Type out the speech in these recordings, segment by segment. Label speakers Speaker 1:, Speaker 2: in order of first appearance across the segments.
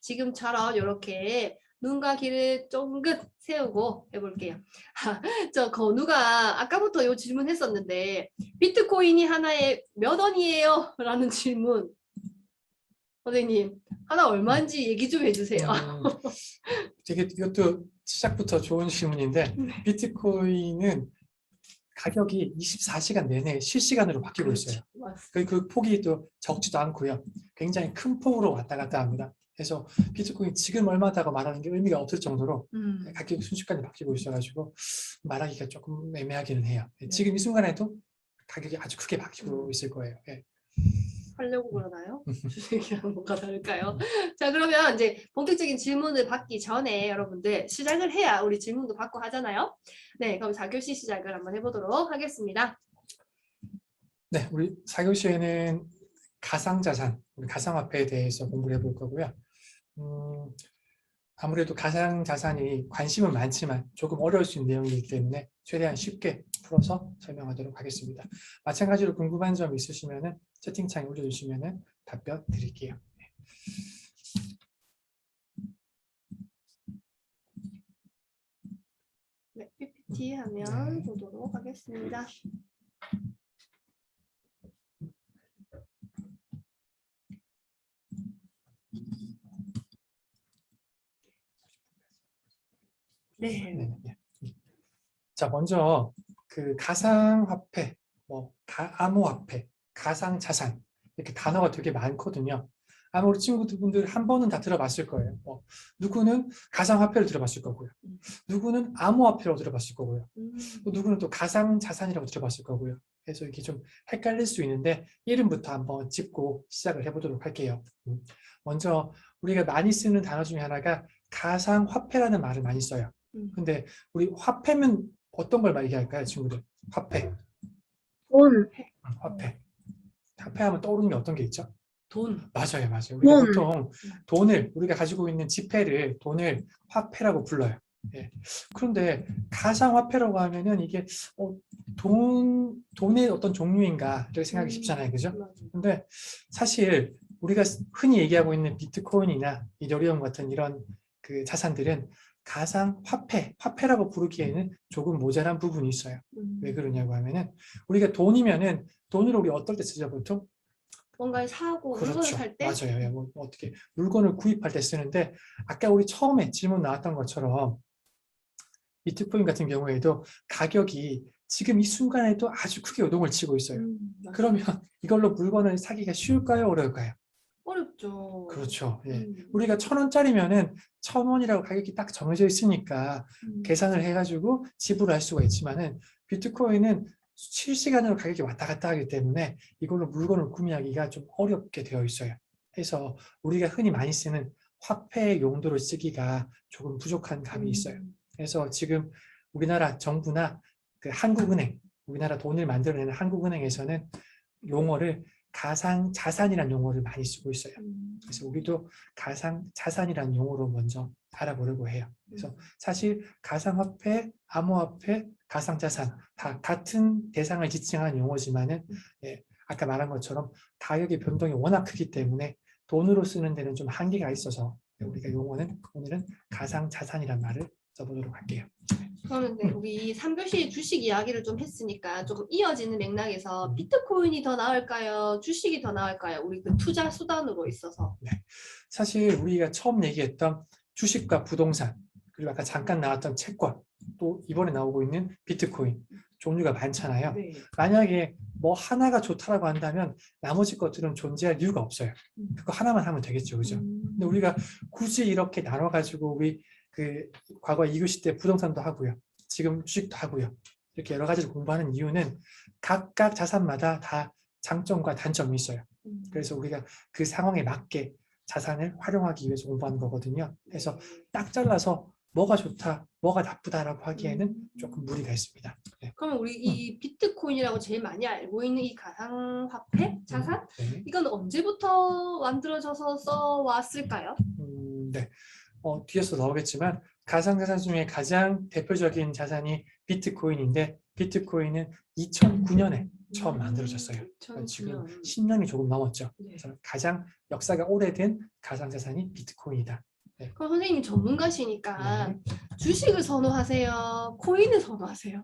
Speaker 1: 지금처럼 이렇게 눈과 귀를 쫑긋 세우고 해볼게요. 저 건우가 아까부터 이 질문 했었는데 비트코인이 하나에 몇 원이에요? 라는 질문. 선생님 하나 얼마인지 얘기 좀 해주세요.
Speaker 2: 되게 이것도 시작부터 좋은 질문인데 비트코인은 가격이 24시간 내내 실시간으로 바뀌고 있어요. 그 폭이 또 적지도 않고요. 굉장히 큰 폭으로 왔다 갔다 합니다. 그래서 비트코인 지금 얼마다고 말하는 게 의미가 없을 정도로 가격이 순식간에 바뀌고 있어가지고 말하기가 조금 애매하기는 해요. 지금 이 순간에도 가격이 아주 크게 바뀌고 있을 거예요. 네.
Speaker 1: 하려고 그러나요? 주식이랑 뭐가 다를까요? 자, 그러면 이제 본격적인 질문을 받기 전에 여러분들 시작을 해야 우리 질문도 받고 하잖아요. 네, 그럼 4교시 시작을 한번 해보도록 하겠습니다.
Speaker 2: 네, 우리 4교시에는 가상자산, 가상화폐에 대해서 공부를 해볼 거고요. 아무래도 가상자산이 관심은 많지만 조금 어려울 수 있는 내용이기 때문에 최대한 쉽게 풀어서 설명하도록 하겠습니다. 마찬가지로 궁금한 점 있으시면 채팅창에 올려주시면 답변 드릴게요.
Speaker 1: 네, PPT 화면 보도록 하겠습니다. 네.
Speaker 2: 자, 먼저 그 가상화폐, 암호화폐, 가상자산 이렇게 단어가 되게 많거든요. 아마 우리 친구분들 한 번은 다 들어봤을 거예요. 누구는 가상화폐를 들어봤을 거고요. 누구는 암호화폐라고 들어봤을 거고요. 또 누구는 또 가상자산이라고 들어봤을 거고요. 그래서 이게 좀 헷갈릴 수 있는데 이름부터 한번 짚고 시작을 해보도록 할게요. 먼저 우리가 많이 쓰는 단어 중에 하나가 가상화폐라는 말을 많이 써요. 근데 우리 화폐면 어떤 걸 얘기할까요, 친구들? 화폐.
Speaker 3: 돈.
Speaker 2: 화폐. 화폐하면 떠오르는 게 어떤 게 있죠?
Speaker 1: 돈.
Speaker 2: 맞아요. 우리가 보통 돈을, 우리가 가지고 있는 지폐를 돈을 화폐라고 불러요. 예. 그런데 가상화폐라고 하면은 이게 돈의 어떤 종류인가 이렇게 생각이 쉽잖아요. 그죠? 근데 사실 우리가 흔히 얘기하고 있는 비트코인이나 이더리움 같은 이런 그 자산들은 가상화폐라고 부르기에는 조금 모자란 부분이 있어요. 왜 그러냐고 하면은 우리가 돈이면은 돈으로 우리 어떨 때 쓰죠, 보통?
Speaker 1: 뭔가를 사고
Speaker 2: 그렇죠.
Speaker 1: 물건을 살 때?
Speaker 2: 맞아요. 어떻게 물건을 구입할 때 쓰는데 아까 우리 처음에 질문 나왔던 것처럼 비트코인 같은 경우에도 가격이 지금 이 순간에도 아주 크게 요동을 치고 있어요. 그러면 이걸로 물건을 사기가 쉬울까요? 어려울까요?
Speaker 1: 어렵죠.
Speaker 2: 그렇죠. 예. 우리가 1,000원짜리면은 1,000원이라고 가격이 딱 정해져 있으니까 계산을 해가지고 지불할 수가 있지만은 비트코인은 실시간으로 가격이 왔다 갔다 하기 때문에 이걸로 물건을 구매하기가 좀 어렵게 되어 있어요. 그래서 우리가 흔히 많이 쓰는 화폐 용도로 쓰기가 조금 부족한 감이 있어요. 그래서 지금 우리나라 정부나 그 한국은행, 우리나라 돈을 만들어내는 한국은행에서는 용어를 가상자산이라는 용어를 많이 쓰고 있어요. 그래서 우리도 가상자산이라는 용어로 먼저 알아보려고 해요. 그래서 사실 가상화폐, 암호화폐, 가상자산 다 같은 대상을 지칭하는 용어지만은 아까 말한 것처럼 가격의 변동이 워낙 크기 때문에 돈으로 쓰는 데는 좀 한계가 있어서 우리가 용어는 오늘은 가상자산이라는 말을 써보도록 할게요.
Speaker 1: 그러면 우리 3교시 주식 이야기를 좀 했으니까 조금 이어지는 맥락에서 비트코인이 더 나을까요? 주식이 더 나을까요? 우리 그 투자 수단으로 있어서.
Speaker 2: 네. 사실 우리가 처음 얘기했던 주식과 부동산 그리고 아까 잠깐 나왔던 채권 또 이번에 나오고 있는 비트코인 종류가 많잖아요.
Speaker 1: 네.
Speaker 2: 만약에 뭐 하나가 좋다라고 한다면 나머지 것들은 존재할 이유가 없어요. 그거 하나만 하면 되겠죠. 그죠? 근데 우리가 굳이 이렇게 나눠가지고 우리 그 과거 2교시 때 부동산도 하고요. 지금 주식도 하고요. 이렇게 여러 가지를 공부하는 이유는 각각 자산마다 다 장점과 단점이 있어요. 그래서 우리가 그 상황에 맞게 자산을 활용하기 위해서 공부하는 거거든요. 그래서 딱 잘라서 뭐가 좋다, 뭐가 나쁘다라고 하기에는 조금 무리가 있습니다. 네.
Speaker 1: 그러면 우리 이 비트코인이라고 제일 많이 알고 있는 이 가상화폐 자산?
Speaker 2: 네.
Speaker 1: 이건 언제부터 만들어져서 써왔을까요?
Speaker 2: 네. 뒤에서 나오겠지만 가상자산 중에 가장 대표적인 자산이 비트코인인데 비트코인은 2009년에 처음 만들어졌어요. 지금
Speaker 1: 2009년.
Speaker 2: 10년이 조금 넘었죠.
Speaker 1: 네.
Speaker 2: 그래서 가장 역사가 오래된 가상자산이 비트코인이다.
Speaker 1: 그럼 선생님이 전문가시니까
Speaker 2: 네.
Speaker 1: 주식을 선호하세요? 코인을 선호하세요?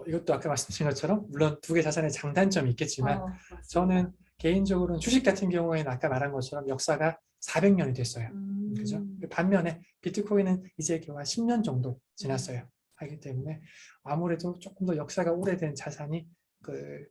Speaker 2: 이것도 아까 말씀드린 것처럼 물론 두 개 자산의 장단점이 있겠지만
Speaker 1: 맞습니다.
Speaker 2: 저는 개인적으로는 주식 같은 경우에는 아까 말한 것처럼 역사가 400년이 됐어요. 그죠? 반면에 비트코인은 이제 겨우 한 10년 정도 지났어요. 하기 때문에 아무래도 조금 더 역사가 오래된 자산이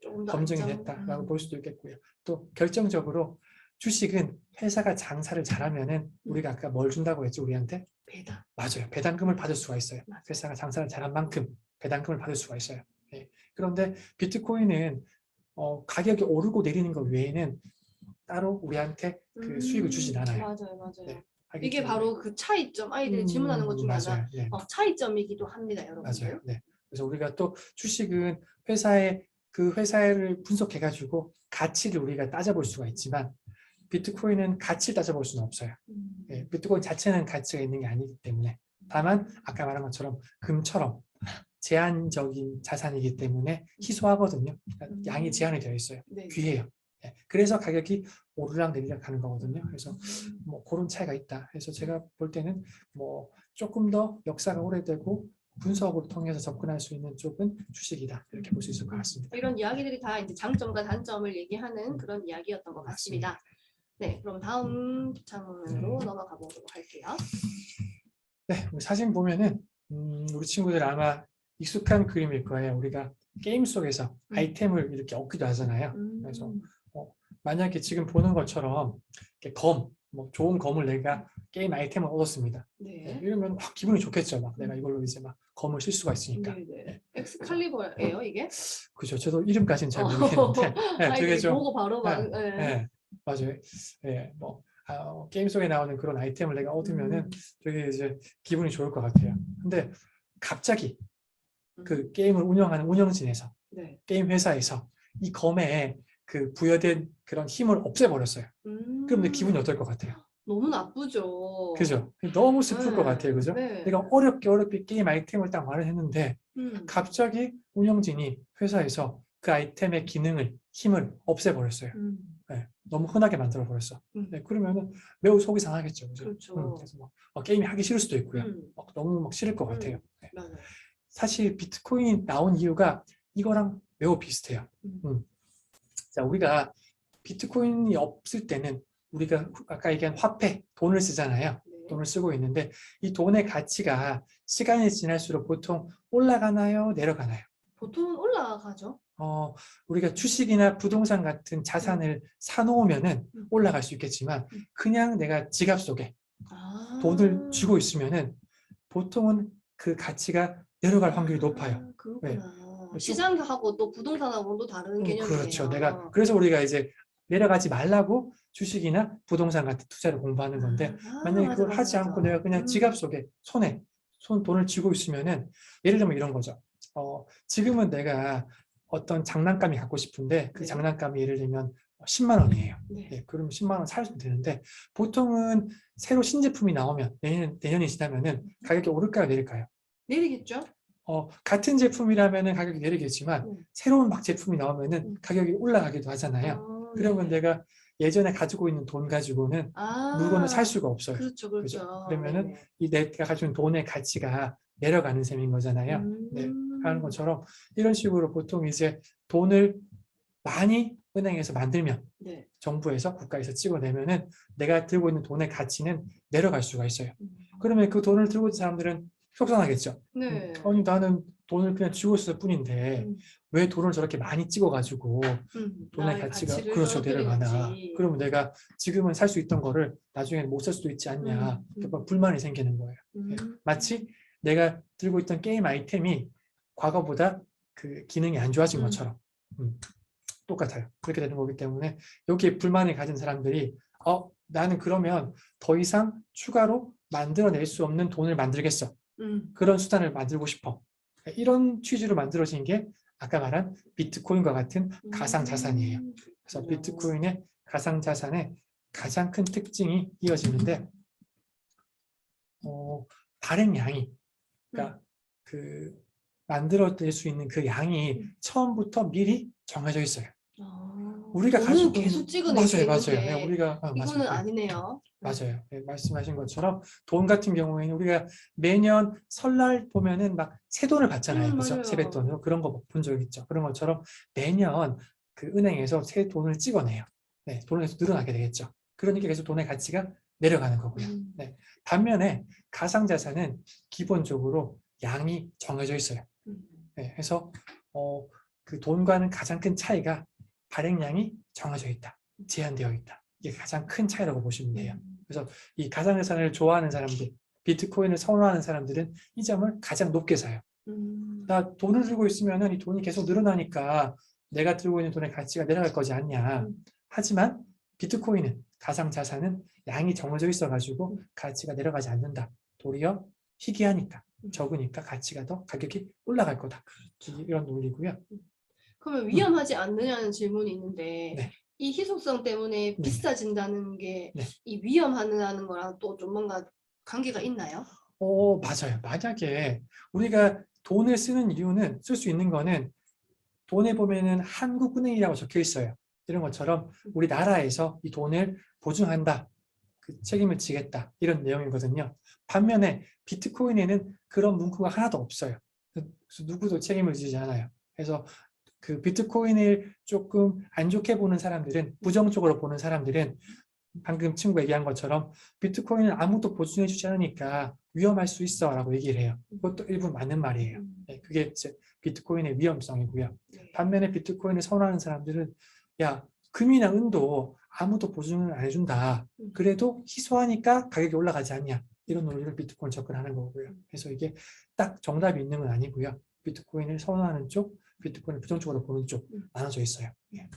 Speaker 1: 조금 더
Speaker 2: 검증이
Speaker 1: 안정.
Speaker 2: 됐다라고 볼 수도 있겠고요. 또 결정적으로 주식은 회사가 장사를 잘하면은 우리가 아까 뭘 준다고 했죠, 우리한테?
Speaker 1: 배당.
Speaker 2: 맞아요. 배당금을 받을 수가 있어요.
Speaker 1: 맞아요.
Speaker 2: 회사가 장사를 잘한 만큼 배당금을 받을 수가 있어요. 예. 그런데 비트코인은 가격이 오르고 내리는 것 외에는 따로 우리한테 그 수익을 주진 않아요.
Speaker 1: 맞아요, 맞아요.
Speaker 2: 네. 하기
Speaker 1: 이게
Speaker 2: 때문에.
Speaker 1: 바로 그 차이점, 아이들이 질문하는 것 중에 하나.
Speaker 2: 맞아요. 네.
Speaker 1: 차이점이기도 합니다, 여러분들.
Speaker 2: 맞아요. 네. 그래서 우리가 또 주식은 그 회사를 분석해가지고 가치를 우리가 따져볼 수가 있지만 비트코인은 가치를 따져볼 수는 없어요. 예, 비트코인 자체는 가치가 있는 게 아니기 때문에 다만 아까 말한 것처럼 금처럼 제한적인 자산이기 때문에 희소하거든요. 그러니까 양이 제한이 되어 있어요.
Speaker 1: 네.
Speaker 2: 귀해요. 예, 그래서 가격이 오르락 내리락 하는 거거든요. 그래서 그런 차이가 있다. 그래서 제가 볼 때는 조금 더 역사가 오래되고 분석을 통해서 접근할 수 있는 쪽은 주식이다. 이렇게 볼 수 있을 것 같습니다.
Speaker 1: 이런 이야기들이 다 이제 장점과 단점을 얘기하는 그런 이야기였던 것 같습니다. 네, 그럼 다음 장면으로 넘어가 보도록 할게요.
Speaker 2: 네, 사진 보면은 우리 친구들 아마 익숙한 그림일 거예요. 우리가 게임 속에서 아이템을 이렇게 얻기도 하잖아요. 그래서 만약에 지금 보는 것처럼 이렇게 좋은 검을 내가 게임 아이템을 얻었습니다.
Speaker 1: 네.
Speaker 2: 이러면 기분이 좋겠죠. 막 내가 이걸로 이제 막 검을 쓸 수가 있으니까.
Speaker 1: 네. 엑스칼리버예요, 이게?
Speaker 2: 그죠. 저도 이름까지는 잘 모르겠는데, 되게 좀
Speaker 1: 보고 바로 막.
Speaker 2: 네, 맞아요. 네, 게임 속에 나오는 그런 아이템을 내가 얻으면은 되게 이제 기분이 좋을 것 같아요. 근데 갑자기 그 게임을 운영하는 운영진에서 게임 회사에서 이 검에 그 부여된 그런 힘을 없애버렸어요. 그럼 내 기분이 어떨 것 같아요?
Speaker 1: 너무 나쁘죠.
Speaker 2: 그죠? 너무 슬플 것 같아요. 그죠?
Speaker 1: 네.
Speaker 2: 내가 어렵게 게임 아이템을 딱 마련했는데 갑자기 운영진이 회사에서 그 아이템의 기능을, 힘을 없애버렸어요. 네, 너무 흔하게 만들어버렸어. 네, 그러면은 매우 속이 상하겠죠. 그죠?
Speaker 1: 그렇죠.
Speaker 2: 그래서 게임이 하기 싫을 수도 있고요. 너무 싫을 것 같아요. 네. 사실 비트코인이 나온 이유가 이거랑 매우 비슷해요. 자, 우리가 비트코인이 없을 때는 우리가 아까 얘기한 화폐, 돈을 쓰잖아요. 돈을 쓰고 있는데 이 돈의 가치가 시간이 지날수록 보통 올라가나요? 내려가나요?
Speaker 1: 보통은 올라가죠.
Speaker 2: 우리가 주식이나 부동산 같은 자산을 사놓으면은 올라갈 수 있겠지만 그냥 내가 지갑 속에 돈을 쥐고 있으면은 보통은 그 가치가 내려갈 확률이 높아요.
Speaker 1: 그렇구나. 시장하고 또 부동산하고는 또 다른 개념이에요.
Speaker 2: 그렇죠. 그래서 우리가 이제 내려가지 말라고 주식이나 부동산 같은 투자를 공부하는 건데 만약에 그걸 하지 않고 내가 그냥 지갑 속에 돈을 쥐고 있으면은 예를 들면 이런 거죠. 지금은 내가 어떤 장난감이 갖고 싶은데 그 장난감이 예를 들면 10만 원이에요. 그러면 10만 원 사면 되는데 보통은 새로 신제품이 나오면 내년이 지나면은 가격이 오를까요, 내릴까요?
Speaker 1: 내리겠죠.
Speaker 2: 같은 제품이라면은 가격이 내리겠지만 새로운 막 제품이 나오면은 가격이 올라가기도 하잖아요. 그러면 내가 예전에 가지고 있는 돈 가지고는 물건을 살 수가 없어요.
Speaker 1: 그렇죠.
Speaker 2: 그러면은 이 내가 가지고 있는 돈의 가치가 내려가는 셈인 거잖아요. 네, 하는 것처럼 이런 식으로 보통 이제 돈을 많이 은행에서 만들면 정부에서 국가에서 찍어내면은 내가 들고 있는 돈의 가치는 내려갈 수가 있어요. 그러면 그 돈을 들고 있는 사람들은 속상하겠죠. 아니 나는 돈을 그냥 쥐고 있을 뿐인데 왜 돈을 저렇게 많이 찍어가지고 돈의 가치가 그렇죠 내려가나. 그러면 내가 지금은 살 수 있던 거를 나중에 못 살 수도 있지 않냐. 불만이 생기는 거예요. 마치 내가 들고 있던 게임 아이템이 과거보다 그 기능이 안 좋아진 것처럼 똑같아요. 그렇게 되는 거기 때문에 여기에 불만을 가진 사람들이 나는 그러면 더 이상 추가로 만들어낼 수 없는 돈을 만들겠어. 그런 수단을 만들고 싶어. 이런 취지로 만들어진 게 아까 말한 비트코인과 같은 가상자산이에요. 그래서 비트코인의 가상자산의 가장 큰 특징이 이어지는데 발행량이, 그러니까 그 만들어낼 수 있는 그 양이 처음부터 미리 정해져 있어요. 우리가
Speaker 1: 돈은
Speaker 2: 가지고
Speaker 1: 계속 찍어내게
Speaker 2: 맞아요, 맞아요.
Speaker 1: 이렇게.
Speaker 2: 네, 우리가
Speaker 1: 이거는
Speaker 2: 맞아요.
Speaker 1: 아니네요.
Speaker 2: 맞아요. 네, 말씀하신 것처럼 돈 같은 경우에는 우리가 매년 설날 보면은 막 세돈을 받잖아요. 그죠?
Speaker 1: 맞아요.
Speaker 2: 세뱃돈으로 그런 거 본 적 있죠. 그런 것처럼 매년 그 은행에서 새 돈을 찍어내요. 네, 돈을 계속 늘어나게 되겠죠. 그러니까 계속 돈의 가치가 내려가는 거고요. 네. 반면에 가상자산은 기본적으로 양이 정해져 있어요. 네, 그래서 그 돈과는 가장 큰 차이가 발행량이 정해져 있다. 제한되어 있다. 이게 가장 큰 차이라고 보시면 돼요. 그래서 이 가상자산을 좋아하는 사람들, 비트코인을 선호하는 사람들은 이 점을 가장 높게 사요. 나 돈을 들고 있으면 이 돈이 계속 늘어나니까 내가 들고 있는 돈의 가치가 내려갈 거지 않냐. 하지만 비트코인은, 가상자산은 양이 정해져 있어가지고 가치가 내려가지 않는다. 도리어 희귀하니까, 적으니까 가치가 더 가격이 올라갈 거다. 이런 논리고요.
Speaker 1: 그러면 위험하지 않느냐는 질문이 있는데
Speaker 2: 네.
Speaker 1: 이 희소성 때문에
Speaker 2: 네.
Speaker 1: 비싸진다는 게
Speaker 2: 네.
Speaker 1: 이 위험하다는 거랑 또 좀 뭔가 관계가 있나요?
Speaker 2: 맞아요. 만약에 우리가 돈을 쓰는 이유는, 쓸 수 있는 거는 돈에 보면은 한국은행이라고 적혀 있어요. 이런 것처럼 우리나라에서 이 돈을 보증한다. 그 책임을 지겠다. 이런 내용이거든요. 반면에 비트코인에는 그런 문구가 하나도 없어요. 그래서 누구도 책임을 지지 않아요. 그래서 그 비트코인을 조금 안 좋게 보는 사람들은, 부정적으로 보는 사람들은 방금 친구 얘기한 것처럼 비트코인은 아무도 보증해 주지 않으니까 위험할 수 있어 라고 얘기를 해요. 그것도 일부 맞는 말이에요. 네, 그게 이제 비트코인의 위험성이고요. 반면에 비트코인을 선호하는 사람들은 야, 금이나 은도 아무도 보증을 안 해준다. 그래도 희소하니까 가격이 올라가지 않냐. 이런 논리를 비트코인 접근하는 거고요. 그래서 이게 딱 정답이 있는 건 아니고요. 비트코인을 선호하는 쪽, 비트코인을 부정적으로 보는 쪽 나눠져 있어요. 예.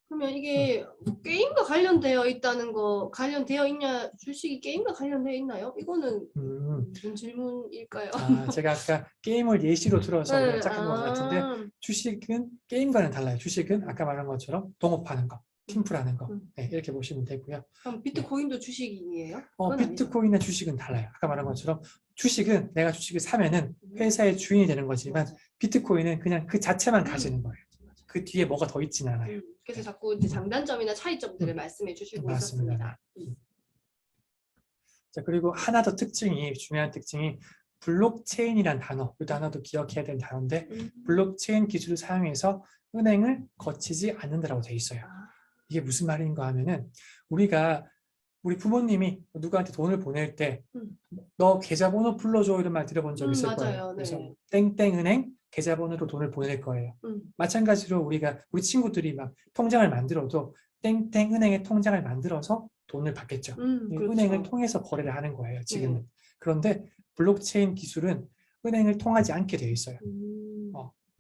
Speaker 1: 그러면 이게 뭐 게임과 관련되어 있다는 거, 관련되어 있냐, 주식이 게임과 관련되어 있나요? 이거는 무슨 질문일까요?
Speaker 2: 제가 아까 게임을 예시로 들어서
Speaker 1: 네,
Speaker 2: 짝짓는 것 같은데, 주식은 게임과는 달라요. 주식은 아까 말한 것처럼 동업하는 거, 팀플하는 거, 네, 이렇게 보시면 되고요.
Speaker 1: 그럼 비트코인도 주식이에요?
Speaker 2: 비트코인과 주식은 달라요. 아까 말한 것처럼 주식은 내가 주식을 사면은 회사의 주인이 되는 거지만, 비트코인은 그냥 그 자체만 가지는 거예요. 그 뒤에 뭐가 더 있지는 않아요.
Speaker 1: 그래서 자꾸 이제 장단점이나 차이점들을 말씀해 주시고 있었습니다.
Speaker 2: 자, 그리고 하나 더 중요한 특징이 블록체인이라는 단어, 이 단어도 기억해야 되는 단어인데, 블록체인 기술을 사용해서 은행을 거치지 않는다라고 되어 있어요. 이게 무슨 말인가 하면은, 우리 부모님이 누구한테 돈을 보낼 때 너 계좌번호 불러줘 이런 말 들어본 적 있을 거예요.
Speaker 1: 맞아요.
Speaker 2: 그래서
Speaker 1: 네.
Speaker 2: 땡땡은행 계좌번호로 돈을 보낼 거예요. 마찬가지로 우리 친구들이 막 통장을 만들어도 땡땡은행의 통장을 만들어서 돈을 받겠죠.
Speaker 1: 그렇죠.
Speaker 2: 은행을 통해서 거래를 하는 거예요, 지금은. 네. 그런데 블록체인 기술은 은행을 통하지 않게 되어 있어요.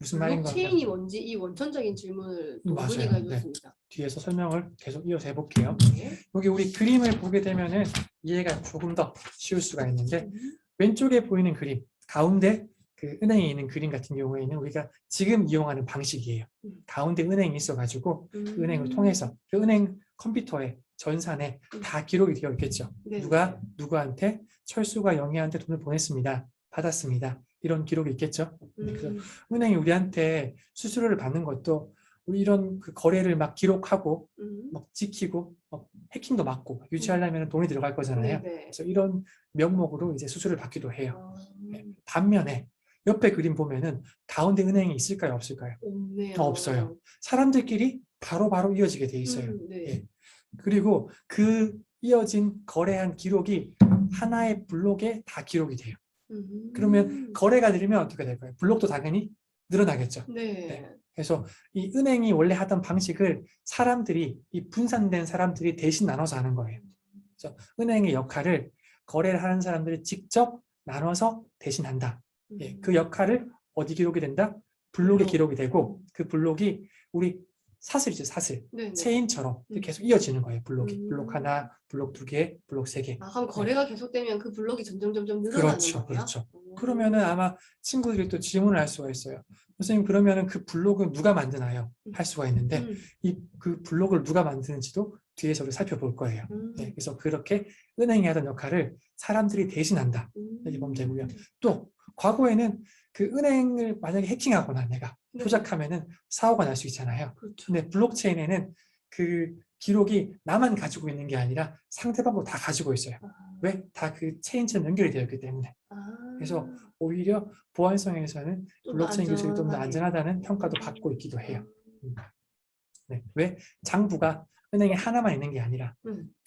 Speaker 2: 무슨 말인가 하면,
Speaker 1: 블록체인이 뭔지 이 원천적인 질문을 또
Speaker 2: 맞아요.
Speaker 1: 문의가 있었습니다.
Speaker 2: 네. 뒤에서 설명을 계속 이어서 해볼게요.
Speaker 1: 네.
Speaker 2: 여기 우리 그림을 보게 되면은 이해가 조금 더 쉬울 수가 있는데, 왼쪽에 보이는 그림, 가운데 그 은행에 있는 그림 같은 경우에는 우리가 지금 이용하는 방식이에요. 가운데 은행이 있어가지고 그 은행을 통해서 그 은행 컴퓨터에, 전산에 다 기록이 되어 있겠죠.
Speaker 1: 네.
Speaker 2: 누가 누구한테, 철수가 영희한테 돈을 보냈습니다. 받았습니다. 이런 기록이 있겠죠. 그래서 은행이 우리한테 수수료를 받는 것도 우리 이런 그 거래를 막 기록하고 막 지키고 막 해킹도 막고 유지하려면 돈이 들어갈 거잖아요.
Speaker 1: 네네.
Speaker 2: 그래서 이런 명목으로 이제 수수료를 받기도 해요. 반면에 옆에 그림 보면은 가운데 은행이 있을까요, 없을까요?
Speaker 1: 없네요.
Speaker 2: 없어요. 사람들끼리 바로바로 이어지게 돼 있어요.
Speaker 1: 네.
Speaker 2: 예. 그리고 그 이어진 거래한 기록이 하나의 블록에 다 기록이 돼요. 그러면 거래가 늘면 어떻게 될까요? 블록도 당연히 늘어나겠죠.
Speaker 1: 네.
Speaker 2: 그래서 이 은행이 원래 하던 방식을 이 분산된 사람들이 대신 나눠서 하는 거예요. 그래서 은행의 역할을 거래를 하는 사람들이 직접 나눠서 대신한다. 예, 그 역할을 어디 기록이 된다? 블록에 기록이 되고, 그 블록이 우리 사슬이죠, 사슬.
Speaker 1: 네네.
Speaker 2: 체인처럼 계속 이어지는 거예요. 블록 하나, 블록 두 개, 블록 세 개.
Speaker 1: 그럼 거래가 계속되면 그 블록이 점점 늘어나는 거고요?
Speaker 2: 그렇죠. 그러면은 아마 친구들이 또 질문을 할 수가 있어요. 선생님, 그러면은 그 블록은 누가 만드나요? 할 수가 있는데, 그 블록을 누가 만드는지도 뒤에서 우리 살펴볼 거예요. 네, 그래서 그렇게 은행이 하던 역할을 사람들이 대신한다. 이렇게 보면 되고요. 또 과거에는 그 은행을 만약에 해킹하거나 내가
Speaker 1: 네.
Speaker 2: 조작하면은 사고가 날 수 있잖아요.
Speaker 1: 그렇죠.
Speaker 2: 근데 블록체인에는 그 기록이 나만 가지고 있는 게 아니라 상대방도 다 가지고 있어요. 왜? 다 그 체인처럼 연결이 되어 있기 때문에. 그래서 오히려 보안성에서는
Speaker 1: 좀
Speaker 2: 블록체인 기술이 좀 더
Speaker 1: 안전하게.
Speaker 2: 안전하다는 평가도 받고 있기도 해요. 네. 왜? 장부가 은행에 하나만 있는 게 아니라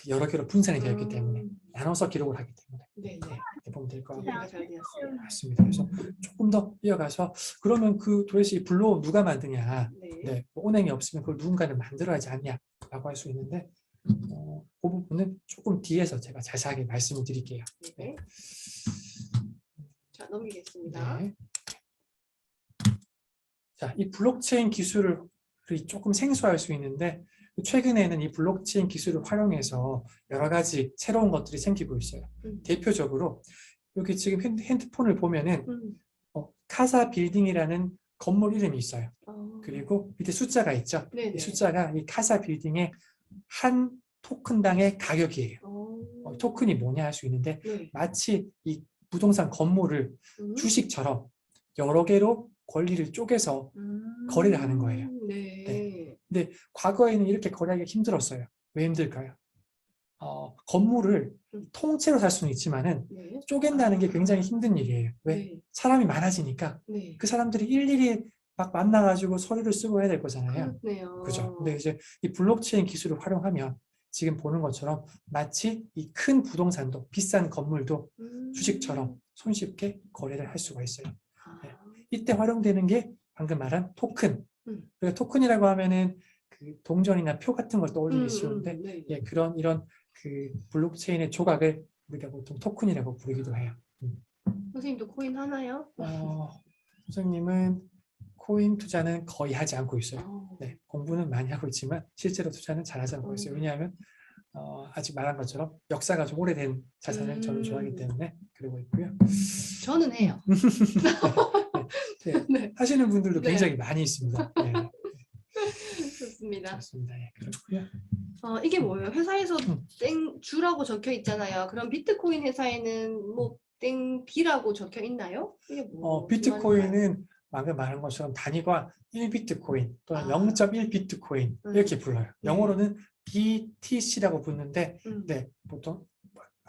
Speaker 2: 여러 개로 분산이 되어 있기 때문에 나눠서 기록을 하기 때문에
Speaker 1: 네네.
Speaker 2: 이렇게 보면 될 것 같고.
Speaker 1: 이해가 잘 되었어요.
Speaker 2: 맞습니다. 그래서 조금 더 이어가서 그러면 그 도대체 이 블록 누가 만드냐?
Speaker 1: 네.
Speaker 2: 네, 뭐 은행이 없으면 그걸 누군가는 만들어야지 않냐라고 할 수 있는데 그 부분은 조금 뒤에서 제가 자세하게 말씀을 드릴게요.
Speaker 1: 네. 자, 넘기겠습니다.
Speaker 2: 네. 자, 이 블록체인 기술을 조금 생소할 수 있는데 최근에는 이 블록체인 기술을 활용해서 여러 가지 새로운 것들이 생기고 있어요. 대표적으로 여기 지금 핸드폰을 보면은 카사 빌딩이라는 건물 이름이 있어요. 그리고 밑에 숫자가 있죠.
Speaker 1: 네네.
Speaker 2: 이 숫자가 이 카사 빌딩의 한 토큰당의 가격이에요. 토큰이 뭐냐 할 수 있는데
Speaker 1: 네.
Speaker 2: 마치 이 부동산 건물을 주식처럼 여러 개로 권리를 쪼개서 거래를 하는 거예요.
Speaker 1: 네.
Speaker 2: 네. 근데 과거에는 이렇게 거래하기가 힘들었어요. 왜 힘들까요? 건물을 통째로 살 수는 있지만은
Speaker 1: 네.
Speaker 2: 쪼갠다는 게 굉장히 힘든 일이에요. 왜?
Speaker 1: 네.
Speaker 2: 사람이 많아지니까
Speaker 1: 네.
Speaker 2: 그 사람들이 일일이 막 만나가지고 서류를 쓰고 해야 될 거잖아요.
Speaker 1: 그렇네요.
Speaker 2: 그죠? 근데 이제 이 블록체인 기술을 활용하면 지금 보는 것처럼 마치 이 큰 부동산도 비싼 건물도 주식처럼 손쉽게 거래를 할 수가 있어요. 네. 이때 활용되는 게 방금 말한 토큰. 그러니까 토큰이라고 하면은 그 동전이나 표 같은 걸 떠올리기 쉬운데
Speaker 1: 네.
Speaker 2: 예, 이런 그 블록체인의 조각을 우리가 보통 토큰이라고 부르기도 해요.
Speaker 1: 선생님도 코인 하나요?
Speaker 2: 선생님은 코인 투자는 거의 하지 않고 있어요. 네, 공부는 많이 하고 있지만 실제로 투자는 잘하지 않고 있어요. 왜냐하면 아직 말한 것처럼 역사가 좀 오래된 자산을 저는 좋아하기 때문에 그러고 있고요.
Speaker 1: 저는 해요.
Speaker 2: 네. 하시는 분들도
Speaker 1: 네.
Speaker 2: 굉장히 많이 있습니다. 네.
Speaker 1: 좋습니다.
Speaker 2: 좋습니다. 네, 그렇고요.
Speaker 1: 이게 뭐예요? 회사에서 땡 주라고 적혀 있잖아요. 그럼 비트코인 회사에는 뭐 땡비라고 적혀 있나요? 이게 뭐
Speaker 2: 비트코인은 방금 말한 것처럼 단위가 1비트코인 또는 0.1비트코인 이렇게 불러요. 영어로는 BTC라고 부르는데 네, 보통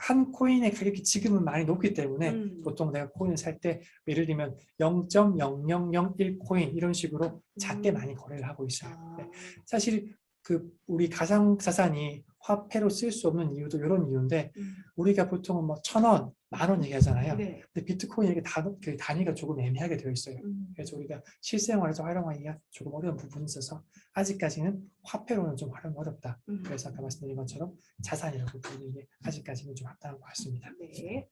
Speaker 2: 한 코인의 가격이 지금은 많이 높기 때문에 보통 내가 코인을 살 때 예를 들면 0.0001 코인 이런 식으로 작게 많이 거래를 하고 있어요. 네. 사실 그 우리 가상자산이 화폐로 쓸 수 없는 이유도 이런 이유인데 우리가 보통 뭐 1,000원, 10,000원 얘기하잖아요.
Speaker 1: 네.
Speaker 2: 근데 비트코인 이렇게 그 단위가 조금 애매하게 되어 있어요. 그래서 우리가 실생활에서 활용하기가 조금 어려운 부분이 있어서 아직까지는 화폐로는 좀 활용 어렵다. 그래서 아까 말씀드린 것처럼 자산이라고 부르는 게 아직까지는 좀 합당한 것 같습니다.
Speaker 1: 네.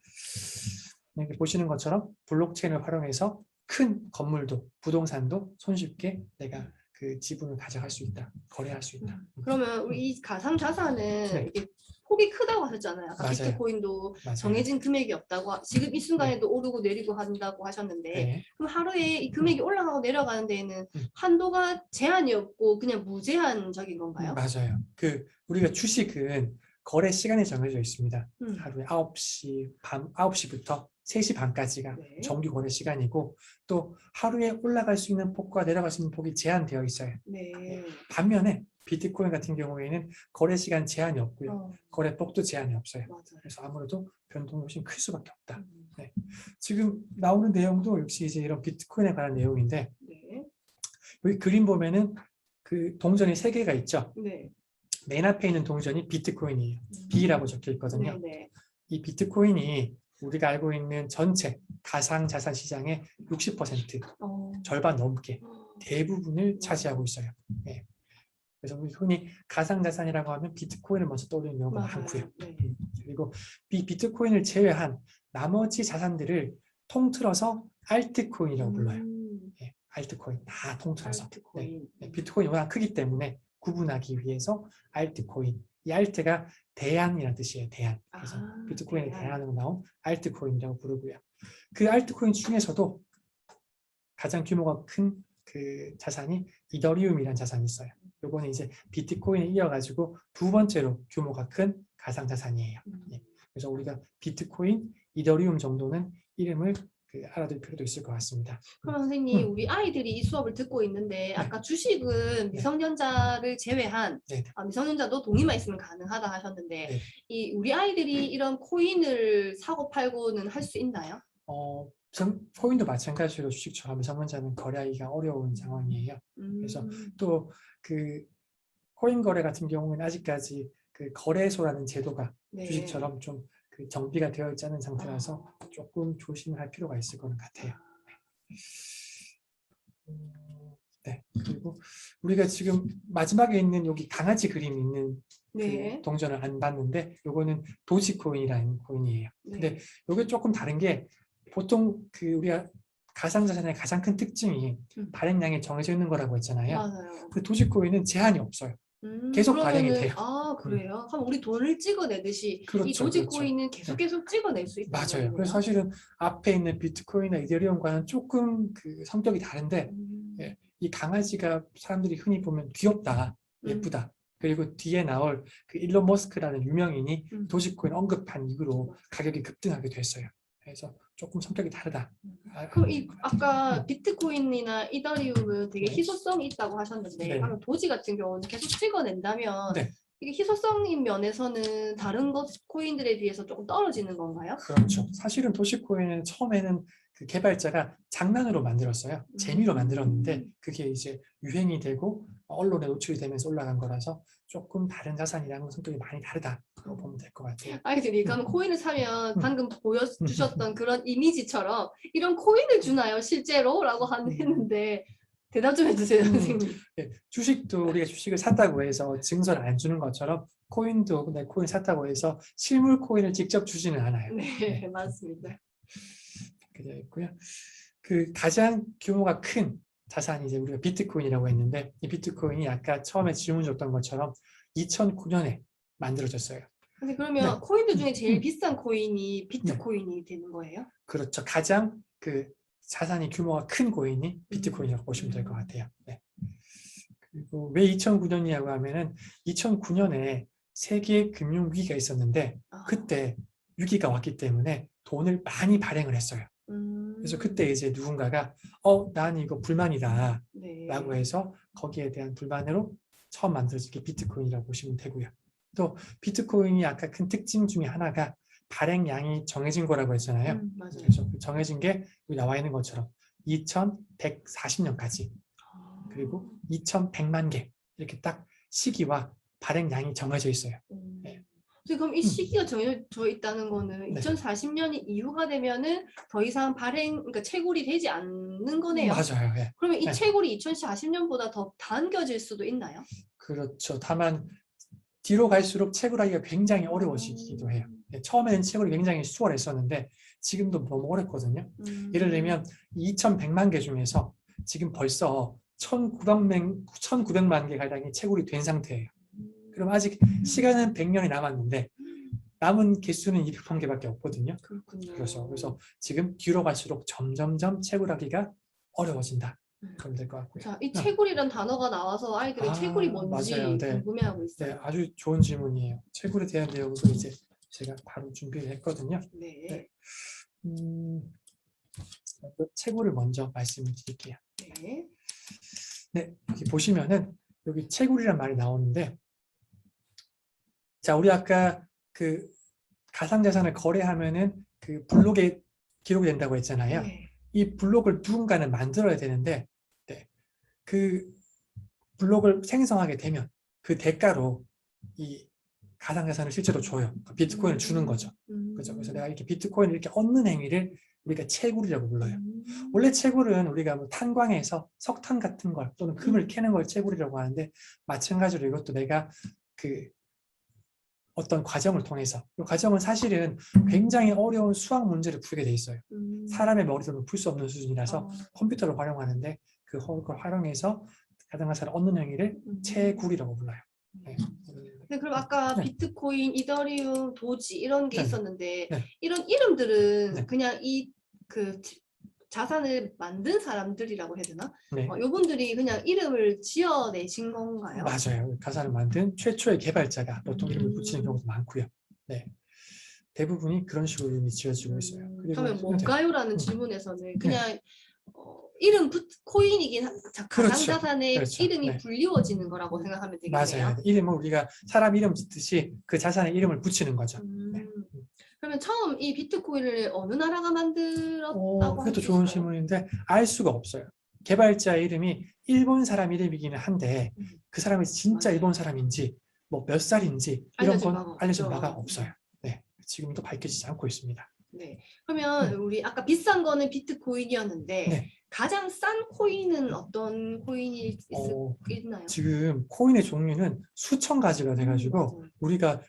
Speaker 2: 이렇게 보시는 것처럼 블록체인을 활용해서 큰 건물도 부동산도 손쉽게 내가 그 지분을 가져갈 수 있다. 거래할 수 있다.
Speaker 1: 그러면 우리 이 가상 자산은
Speaker 2: 네.
Speaker 1: 이게 폭이 크다고 하셨잖아요. 아까
Speaker 2: 맞아요.
Speaker 1: 비트코인도
Speaker 2: 맞아요.
Speaker 1: 정해진 금액이 없다고 지금 이 순간에도 오르고 내리고 한다고 하셨는데
Speaker 2: 네.
Speaker 1: 그럼 하루에 이 금액이 올라가고 내려가는 데에는 한도가 제한이 없고 그냥 무제한적인 건가요?
Speaker 2: 맞아요. 그 우리가 주식은 거래 시간이 정해져 있습니다. 하루에 9시부터 3시 반까지가
Speaker 1: 네.
Speaker 2: 정기 거래 시간이고 또 하루에 올라갈 수 있는 폭과 내려갈 수 있는 폭이 제한되어 있어요.
Speaker 1: 네.
Speaker 2: 반면에 비트코인 같은 경우에는 거래 시간 제한이 없고요. 거래 폭도 제한이 없어요.
Speaker 1: 맞아요.
Speaker 2: 그래서 아무래도 변동이 훨씬 클 수밖에 없다. 네. 지금 나오는 내용도 역시 이제 이런 비트코인에 관한 내용인데
Speaker 1: 네.
Speaker 2: 여기 그림 보면은 그 동전이 3개가 있죠.
Speaker 1: 네.
Speaker 2: 맨 앞에 있는 동전이 비트코인이에요. B라고 적혀 있거든요.
Speaker 1: 네.
Speaker 2: 이 비트코인이 우리가 알고 있는 전체 가상자산 시장의 60% 절반 넘게 대부분을 차지하고 있어요. 네. 그래서 우리 흔히 가상자산이라고 하면 비트코인을 먼저 떠올리는 경우가 많고요.
Speaker 1: 네.
Speaker 2: 그리고 이 비트코인을 제외한 나머지 자산들을 통틀어서 알트코인이라고 불러요. 네. 알트코인 다 통틀어서.
Speaker 1: 알트코인.
Speaker 2: 네. 비트코인이 워낙 크기 때문에 구분하기 위해서 알트코인. 이 알트가 대안이라는 뜻이에요. 대안. 그래서 비트코인의 대안으로 나온 알트코인이라고 부르고요. 그 알트코인 중에서도 가장 규모가 큰 그 자산이 이더리움이라는 자산이 있어요. 요거는 이제 비트코인에 이어가지고 두 번째로 규모가 큰 가상자산이에요. 예. 그래서 우리가 비트코인, 이더리움 정도는 이름을 알아둘 필요도 있을 것 같습니다.
Speaker 1: 그럼 선생님, 우리 아이들이 이 수업을 듣고 있는데 아까 주식은 미성년자를 제외한
Speaker 2: 네.
Speaker 1: 미성년자도 동의만 있으면 가능하다 하셨는데
Speaker 2: 네.
Speaker 1: 이 우리 아이들이 이런 코인을 사고 팔고는 할 수 있나요?
Speaker 2: 코인도 마찬가지로 주식처럼 미성년자는 거래하기가 어려운 상황이에요. 그래서 또 그 코인 거래 같은 경우는 아직까지 그 거래소라는 제도가
Speaker 1: 네.
Speaker 2: 주식처럼 좀 그 정비가 되어 있지 않은 상태라서 조금 조심할 필요가 있을 거는 같아요. 네. 그리고 우리가 지금 마지막에 있는 여기 강아지 그림 있는
Speaker 1: 네.
Speaker 2: 그 동전을 안 봤는데 요거는 도지코인이라는 코인이에요. 근데
Speaker 1: 네.
Speaker 2: 요게 조금 다른 게 보통 그 우리가 가상자산의 가장 큰 특징이 발행량이 정해져 있는 거라고 했잖아요.
Speaker 1: 맞아요.
Speaker 2: 그 도지코인은 제한이 없어요. 계속 발행이
Speaker 1: 그러면은,
Speaker 2: 돼요.
Speaker 1: 그래요? 그럼 우리 돈을 찍어내듯이
Speaker 2: 그렇죠,
Speaker 1: 이 도지코인은 계속 찍어낼 수 있다는
Speaker 2: 맞아요. 그래서
Speaker 1: 거예요?
Speaker 2: 사실은 앞에 있는 비트코인이나 이더리움과는 조금 그 성격이 다른데 예, 이 강아지가 사람들이 흔히 보면 귀엽다, 예쁘다. 그리고 뒤에 나올 그 일론 머스크라는 유명인이 도지코인 언급한 이후로 가격이 급등하게 됐어요. 그래서 조금 성격이 다르다.
Speaker 1: 그럼 아까 비트코인이나 이더리움은 되게
Speaker 2: 네.
Speaker 1: 희소성이 있다고 하셨는데
Speaker 2: 네.
Speaker 1: 방금 도지 같은 경우는 계속 찍어낸다면
Speaker 2: 네.
Speaker 1: 이게 희소성인 면에서는 다른 코인들에 비해서 조금 떨어지는 건가요?
Speaker 2: 그렇죠. 사실은 도지코인은 처음에는 그 개발자가 장난으로 만들었어요. 재미로 만들었는데 그게 이제 유행이 되고 언론에 노출이 되면서 올라간 거라서 조금 다른 자산이랑은 성격이 많이 다르다고 보면 될 것 같아요.
Speaker 1: 아이들이 그럼 코인을 사면 방금 보여주셨던 그런 이미지처럼 이런 코인을 주나요 실제로? 라고 했는데 대답 좀 해주세요 선생님.
Speaker 2: 네, 주식도 우리가 주식을 샀다고 해서 증서를 안 주는 것처럼 코인도 내 코인 샀다고 해서 실물 코인을 직접 주지는 않아요.
Speaker 1: 네, 맞습니다.
Speaker 2: 그렇게 되어 있고요. 그 가장 규모가 큰 자산이 이제 우리가 비트코인이라고 했는데 이 비트코인이 아까 처음에 질문 줬던 것처럼 2009년에 만들어졌어요.
Speaker 1: 근데 그러면
Speaker 2: 네.
Speaker 1: 코인들 중에 제일 비싼 코인이 비트코인이 되는 거예요?
Speaker 2: 그렇죠. 가장 그 자산이 규모가 큰 코인이 비트코인이라고 보시면 될 것 같아요. 네. 그리고 왜 2009년이라고 하면은 2009년에 세계 금융 위기가 있었는데 그때 위기가 왔기 때문에 돈을 많이 발행을 했어요. 그래서 그때 이제 누군가가 난 이거 불만이다
Speaker 1: 네.
Speaker 2: 라고 해서 거기에 대한 불만으로 처음 만들어진 게 비트코인이라고 보시면 되고요. 또 비트코인이 아까 큰 특징 중에 하나가 발행량이 정해진 거라고 했잖아요.
Speaker 1: 맞아요.
Speaker 2: 그래서 그 정해진 게 여기 나와 있는 것처럼 2140년까지 그리고 2100만 개 이렇게 딱 시기와 발행량이 정해져 있어요. 네.
Speaker 1: 그럼 이 시기가 정해져 있다는 거는
Speaker 2: 네.
Speaker 1: 2040년이 이후가 되면은 더 이상 그러니까 채굴이 되지 않는 거네요.
Speaker 2: 맞아요. 네.
Speaker 1: 그러면 이
Speaker 2: 네.
Speaker 1: 채굴이 2040년보다 더 당겨질 수도 있나요?
Speaker 2: 그렇죠. 다만 뒤로 갈수록 채굴하기가 굉장히 어려워지기도 해요. 네, 처음에는 채굴이 굉장히 수월했었는데 지금도 너무 어렵거든요. 예를 들면 2100만 개 중에서 지금 벌써 1900만 개 가량이 채굴이 된 상태예요. 그럼 아직 시간은 100년이 남았는데 남은 개수는 200만 개밖에 없거든요.
Speaker 1: 그렇군요.
Speaker 2: 그래서 지금 뒤로 갈수록 점점점 채굴하기가 어려워진다. 그럼 될 것 같고요.
Speaker 1: 자, 이 채굴이란 단어가 나와서 아이들이 채굴이 뭔지
Speaker 2: 맞아요. 네.
Speaker 1: 궁금해하고 있어요.
Speaker 2: 네, 아주 좋은 질문이에요. 채굴에 대한 내용도 이제 제가 바로 준비를 했거든요.
Speaker 1: 네.
Speaker 2: 네. 채굴을 먼저 말씀을 드릴게요.
Speaker 1: 네.
Speaker 2: 네, 여기 보시면은 여기 채굴이란 말이 나오는데 자, 우리 아까 그 가상자산을 거래하면은 그 블록에 기록이 된다고 했잖아요.
Speaker 1: 네.
Speaker 2: 이 블록을 누군가는 만들어야 되는데 네, 그 블록을 생성하게 되면 그 대가로 이 가상자산을 실제로 줘요. 비트코인을 주는 거죠. 그죠? 그래서 내가 이렇게 비트코인을 이렇게 얻는 행위를 우리가 채굴이라고 불러요. 원래 채굴은 우리가 뭐 탄광에서 석탄 같은 걸 또는 금을 캐는 걸 채굴이라고 하는데 마찬가지로 이것도 내가 그 어떤 과정을 통해서 이 과정은 사실은 굉장히 어려운 수학 문제를 풀게 돼 있어요. 사람의 머리로는 풀 수 없는 수준이라서 컴퓨터를 활용하는데 그걸 활용해서 가상자산을 얻는 행위를 채굴이라고 불러요. 네.
Speaker 1: 네, 그럼 아까
Speaker 2: 네.
Speaker 1: 비트코인, 이더리움, 도지 이런 게
Speaker 2: 네.
Speaker 1: 있었는데
Speaker 2: 네.
Speaker 1: 이런 이름들은
Speaker 2: 네.
Speaker 1: 그냥 이 그 자산을 만든 사람들이라고 해야 되나?
Speaker 2: 네.
Speaker 1: 요분들이 그냥 이름을 지어내신 건가요?
Speaker 2: 맞아요. 가상을 만든 최초의 개발자가 보통 이름을 붙이는 경우도 많고요. 네. 대부분이 그런 식으로 이름이 지어지고 있어요. 그리고
Speaker 1: 그러면 뭔가요라는
Speaker 2: 네.
Speaker 1: 질문에서는 그냥 이름 코인이긴
Speaker 2: 그렇죠.
Speaker 1: 가상자산의
Speaker 2: 그렇죠.
Speaker 1: 이름이
Speaker 2: 네.
Speaker 1: 불리워지는 거라고 생각하면 되겠네요.
Speaker 2: 맞아요. 이름은 우리가 사람 이름 짓듯이 그 자산의 이름을 붙이는 거죠. 네.
Speaker 1: 그러면 처음 이 비트코인을 어느 나라가 만들었다고 할
Speaker 2: 그것도
Speaker 1: 수
Speaker 2: 좋은
Speaker 1: 있어요?
Speaker 2: 질문인데 알 수가 없어요. 개발자 이름이 일본 사람 이름이기는 한데 그 사람이 진짜
Speaker 1: 맞아요.
Speaker 2: 일본 사람인지 뭐 몇 살인지 이런
Speaker 1: 알려진
Speaker 2: 건
Speaker 1: 바가
Speaker 2: 알려진
Speaker 1: 없죠.
Speaker 2: 바가 없어요. 네. 지금도 밝혀지지 않고 있습니다.
Speaker 1: 네. 그러면 우리 아까 비싼 거는 비트코인이었는데
Speaker 2: 네.
Speaker 1: 가장 싼 코인은 어떤 코인이 있나요?
Speaker 2: 지금 코인의 종류는 수천 가지가 돼가지고
Speaker 1: 맞아요.
Speaker 2: 우리가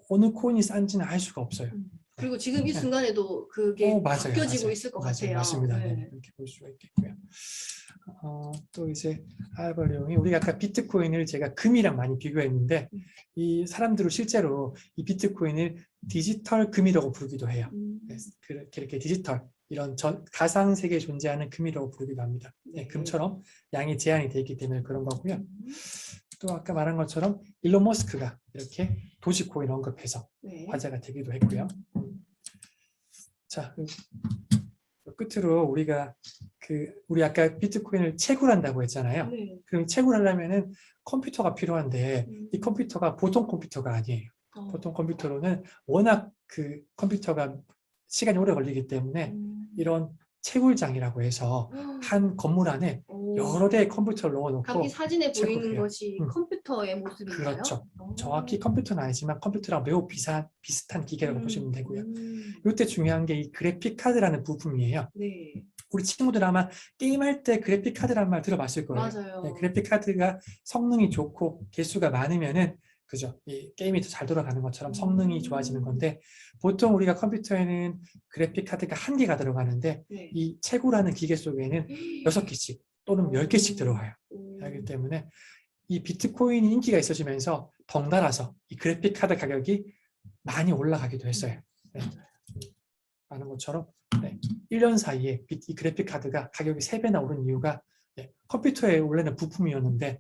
Speaker 2: 어느 코인이 싼지는 알 수가 없어요.
Speaker 1: 그리고 지금 이
Speaker 2: 네.
Speaker 1: 순간에도 그게
Speaker 2: 맞아요,
Speaker 1: 바뀌어지고
Speaker 2: 맞아요.
Speaker 1: 있을 것
Speaker 2: 맞아요,
Speaker 1: 같아요.
Speaker 2: 맞습니다.
Speaker 1: 네.
Speaker 2: 네, 이렇게 볼 수가 있겠고요. 또 이제 알바 내용이 우리가 아까 비트코인을 제가 금이랑 많이 비교했는데 이 사람들은 실제로 이 비트코인을 디지털 금이라고 부르기도 해요. 네, 그렇게 디지털 이런 가상 세계에 존재하는 금이라고 부르기도 합니다. 네, 금처럼 양이 제한이 되어 있기 때문에 그런 거고요. 또 아까 말한 것처럼 일론 머스크가 이렇게 도지코인 언급해서
Speaker 1: 네.
Speaker 2: 화제가 되기도 했고요. 자, 끝으로 우리가 우리 아까 비트코인을 채굴한다고 했잖아요.
Speaker 1: 네.
Speaker 2: 그럼 채굴하려면은 컴퓨터가 필요한데 이 컴퓨터가 보통 컴퓨터가 아니에요. 보통 컴퓨터로는 워낙 그 컴퓨터가 시간이 오래 걸리기 때문에 이런 채굴장이라고 해서 한 건물 안에 여러 대의 컴퓨터를 넣어놓고
Speaker 1: 감히 사진에 보이는
Speaker 2: 채굴해요.
Speaker 1: 것이 컴퓨터의 모습인가요?
Speaker 2: 그렇죠. 정확히 컴퓨터는 아니지만 컴퓨터랑 매우 비슷한 기계라고 보시면 되고요. 이때 중요한 게 이 그래픽 카드라는 부품이에요.
Speaker 1: 네.
Speaker 2: 우리 친구들 아마 게임할 때 그래픽 카드라는 말 들어봤을 거예요.
Speaker 1: 맞아요.
Speaker 2: 네, 그래픽 카드가 성능이 좋고 개수가 많으면은 그죠? 이 게임이 더 잘 돌아가는 것처럼 성능이 좋아지는 건데 보통 우리가 컴퓨터에는 그래픽 카드가 한 개가 들어가는데
Speaker 1: 네.
Speaker 2: 이 채굴하는 기계 속에는 6개씩 또는 10개씩 들어와요. 그렇기 때문에 이 비트코인이 인기가 있어지면서 덩달아서 이 그래픽 카드 가격이 많이 올라가기도 했어요. 네. 아는 것처럼 1년 사이에 이 그래픽 카드가 가격이 3배나 오른 이유가 컴퓨터에 원래는 부품이었는데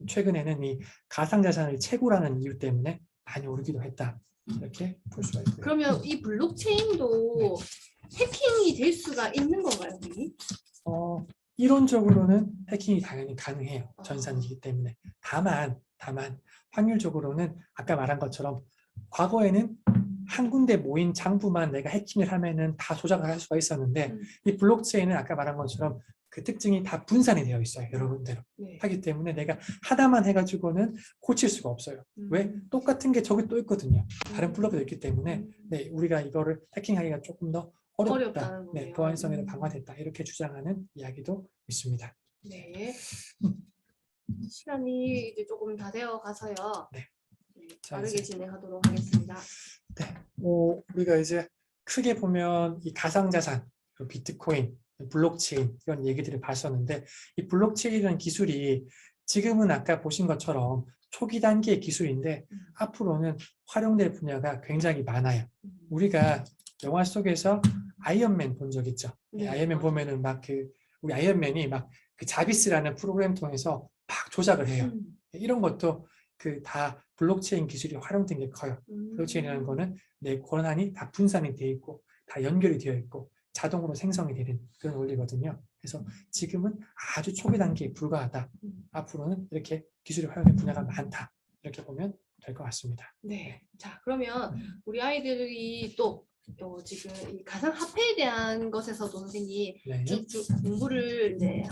Speaker 2: 최근에는 이 가상자산을 채굴하는 이유 때문에 많이 오르기도 했다. 이렇게 볼 수가 있고요.
Speaker 1: 그러면 이 블록체인도 해킹이 될 수가 있는 건가요, 선생님?
Speaker 2: 이론적으로는 해킹이 당연히 가능해요. 전산이기 때문에. 다만 확률적으로는 아까 말한 것처럼 과거에는 한 군데 모인 장부만 내가 해킹을 하면은 다 조작을 할 수가 있었는데 이 블록체인은 아까 말한 것처럼 그 특징이 다 분산이 되어 있어요. 여러 군데로.
Speaker 1: 네.
Speaker 2: 하기 때문에 내가 하나만 해가지고는 고칠 수가 없어요. 왜? 똑같은 게 저기 또 있거든요. 다른 블록이 있기 때문에 우리가 이거를 해킹하기가 조금 더 어렵다. 네, 보안성이 더 강화됐다. 이렇게 주장하는 이야기도 있습니다.
Speaker 1: 네. 시간이 이제 조금 다 되어 가서요.
Speaker 2: 네.
Speaker 1: 빠르게 진행하도록 하겠습니다.
Speaker 2: 네. 우리가 이제 크게 보면 이 가상자산, 비트코인, 블록체인 이런 얘기들을 봤었는데 이 블록체인이라는 기술이 지금은 아까 보신 것처럼 초기 단계의 기술인데 앞으로는 활용될 분야가 굉장히 많아요. 우리가 영화 속에서 아이언맨 본 적 있죠?
Speaker 1: 네,
Speaker 2: 아이언맨 보면은 막 우리 아이언맨이 막 그 자비스라는 프로그램 통해서 막 조작을 해요. 이런 것도 다 블록체인 기술이 활용된 게 커요. 블록체인이라는 거는 내 권한이 다 분산이 되어 있고 다 연결이 되어 있고 자동으로 생성이 되는 그런 원리거든요. 그래서 지금은 아주 초기 단계에 불과하다. 앞으로는 이렇게 기술이 활용된 분야가 많다. 이렇게 보면 될 것 같습니다.
Speaker 1: 네. 자, 그러면 우리 아이들이 또 지금 이 가상화폐에 대한 것에서도 선생님
Speaker 2: 네.
Speaker 1: 쭉 공부를 이제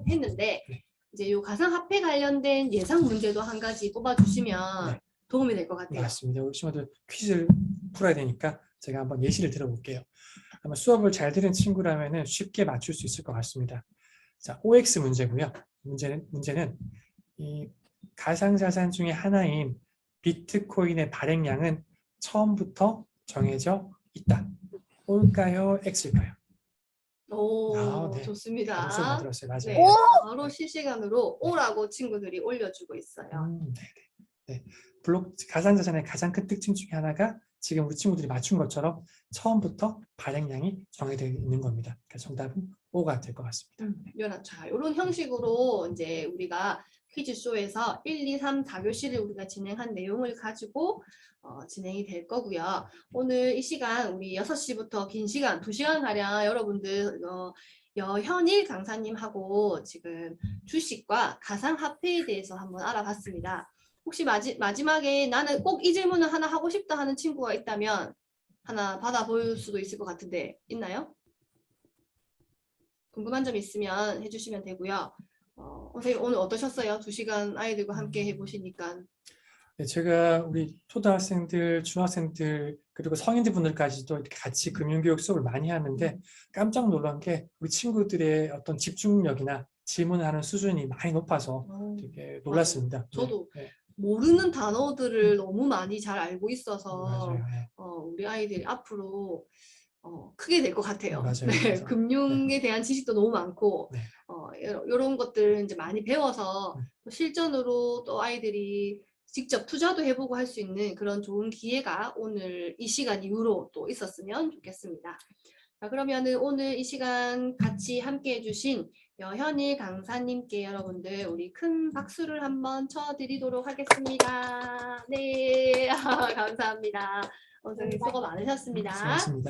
Speaker 1: 했는데
Speaker 2: 네.
Speaker 1: 이제 이 가상화폐 관련된 예상 문제도 한 가지 뽑아주시면
Speaker 2: 네.
Speaker 1: 도움이 될 것 같아요.
Speaker 2: 맞습니다. 우리 친구들 퀴즈를 풀어야 되니까 제가 한번 예시를 들어볼게요. 아마 수업을 잘 들은 친구라면 쉽게 맞출 수 있을 것 같습니다. 자, OX 문제고요. 문제는 이 가상자산 중에 하나인 비트코인의 발행량은 처음부터 정해져 있다. O일까요? X일까요?
Speaker 1: 오,
Speaker 2: 네.
Speaker 1: 좋습니다.
Speaker 2: 바로 수업 만들었어요. 맞아요.
Speaker 1: 네, 바로 실시간으로 O라고 친구들이 올려주고 있어요.
Speaker 2: 네. 가상자산의 가장 큰 특징 중에 하나가 지금 우리 친구들이 맞춘 것처럼 처음부터 발행량이 정해져 있는 겁니다. 그래서 정답은 5가 될 것 같습니다.
Speaker 1: 자, 이런 형식으로 이제 우리가 퀴즈쇼에서 1, 2, 3, 4교시를 우리가 진행한 내용을 가지고 진행이 될 거고요. 오늘 이 시간 우리 6시부터 긴 시간, 2시간 가량 여러분들 여현일 강사님하고 지금 주식과 가상화폐에 대해서 한번 알아봤습니다. 혹시 마지막에 나는 꼭 이 질문을 하나 하고 싶다 하는 친구가 있다면 하나 받아볼 수도 있을 것 같은데 있나요? 궁금한 점 있으면 해주시면 되고요. 선생님 오늘 어떠셨어요? 2시간 아이들과 함께 해보시니까.
Speaker 2: 네, 제가 우리 초등학생들, 중학생들 그리고 성인들 분들까지도 이렇게 같이 금융교육 수업을 많이 하는데 깜짝 놀란 게 우리 친구들의 어떤 집중력이나 질문하는 수준이 많이 높아서 되게 놀랐습니다.
Speaker 1: 저도
Speaker 2: 네.
Speaker 1: 모르는 단어들을 너무 많이 잘 알고 있어서
Speaker 2: 맞아요. 네.
Speaker 1: 우리 아이들이 앞으로 크게 될 것 같아요.
Speaker 2: 맞아요.
Speaker 1: 네,
Speaker 2: 그래서,
Speaker 1: 금융에 대한 지식도 너무 많고
Speaker 2: 네.
Speaker 1: 이런 것들 이제 많이 배워서
Speaker 2: 네.
Speaker 1: 또 실전으로 또 아이들이 직접 투자도 해보고 할 수 있는 그런 좋은 기회가 오늘 이 시간 이후로 또 있었으면 좋겠습니다. 자, 그러면은 오늘 이 시간 같이 함께 해주신 여현일 강사님께 여러분들 우리 큰 박수를 한번 쳐드리도록 하겠습니다. 네, 감사합니다. 선생님 수고 많으셨습니다.
Speaker 2: 수고하셨습니다.